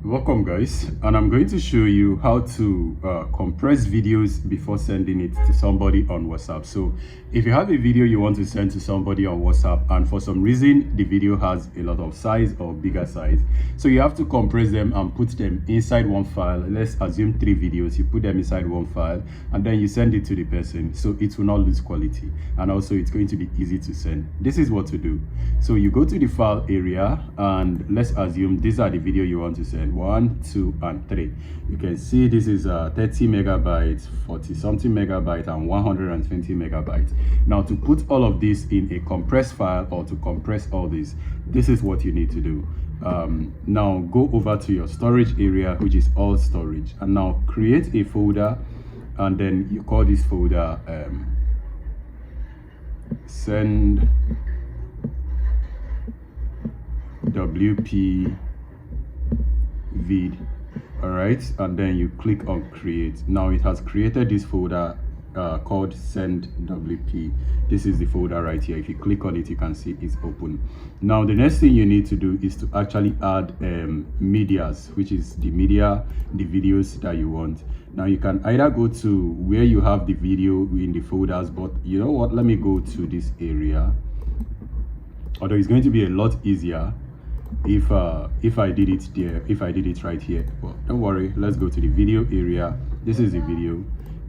Welcome guys, and I'm going to show you how to compress videos before sending it to somebody on WhatsApp. So if you have a video you want to send to somebody on WhatsApp and for some reason the video has a lot of size or bigger size, so you have to compress them and put them inside one file. Let's assume 3 videos, you put them inside one file and then you send it to the person, so it will not lose quality and also it's going to be easy to send. This is what to do. So you go to the file area and let's assume these are the video you want to send. 1, 2 and 3. You can see this is 30 megabytes, 40 something megabyte and 120 megabytes. Now to put all of this in a compressed file or to compress all this is what you need to do. Now go over to your storage area, which is all storage, and now create a folder and then you call this folder send WP vid. All right, and then you click on create. Now it has created this folder called send WP. This is the folder right here. If you click on it you can see it's open. Now the next thing you need to do is to actually add medias, which is the videos that you want. Now you can either go to where you have the video in the folders, but you know what, let me go to this area, although it's going to be a lot easier if I did it there, if I did it right here. Well, don't worry, let's go to the video area. This is the video.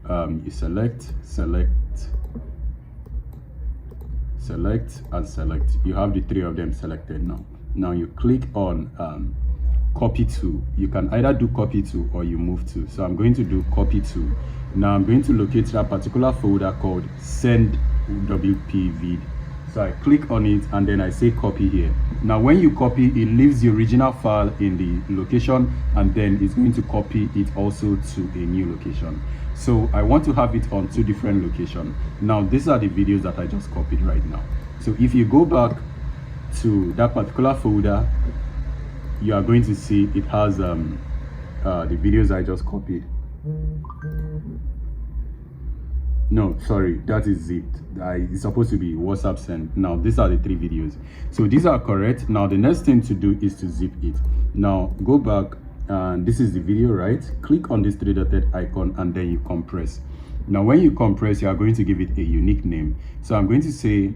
You select and select. You have the 3 of them selected. Now you click on copy to. You can either do copy to or you move to. So I'm going to do copy to. Now I'm going to locate that particular folder called send WP vid. So I click on it and then I say copy here. Now when you copy, it leaves the original file in the location and then it's going to copy it also to a new location. So I want to have it on 2 different locations. Now these are the videos that I just copied right now. So if you go back to that particular folder, you are going to see it has the videos I just copied. No, sorry, that is zipped. It's supposed to be WhatsApp send. Now these are the 3 videos, so these are correct. Now the next thing to do is to zip it. Now go back and this is the video, right? Click on this 3-dotted icon and then you compress. Now when you compress, you are going to give it a unique name. So I'm going to say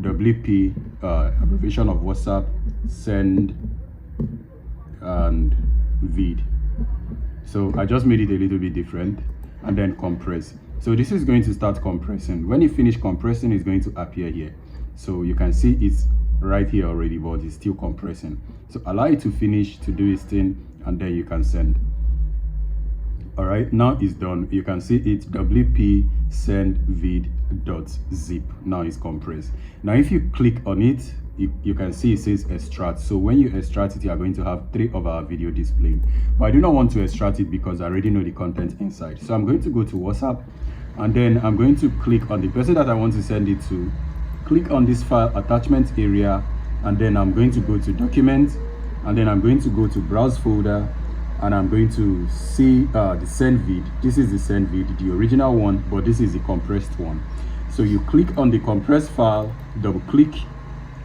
WP, abbreviation of WhatsApp, send and vid. So I just made it a little bit different and then compress. So this is going to start compressing. When you finish compressing, it's going to appear here. So you can see it's right here already, but it's still compressing. So allow it to finish to do its thing and then you can send. All right, now it's done. You can see it's WP send vid.zip. Now it's compressed. Now if you click on it, you can see it says extract. So when you extract it, you are going to have 3 of our video displayed. But I do not want to extract it because I already know the content inside. So I'm going to go to WhatsApp and then I'm going to click on the person that I want to send it to. Click on this file attachment area and then I'm going to go to document and then I'm going to go to browse folder and I'm going to see the send vid. This is the send vid, the original one, but this is the compressed one. So you click on the compressed file, double click,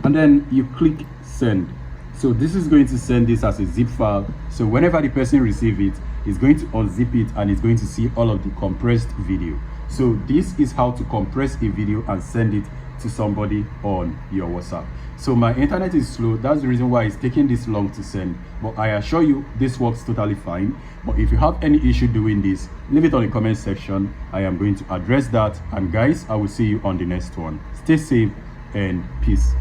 and then you click send. So this is going to send this as a zip file. So whenever the person receives it, it's going to unzip it and it's going to see all of the compressed video. So this is how to compress a video and send it to somebody on your WhatsApp. So my internet is slow, that's the reason why it's taking this long to send, but I assure you this works totally fine. But if you have any issue doing this, leave it on the comment section. I am going to address that, and guys, I will see you on the next one. Stay safe and peace.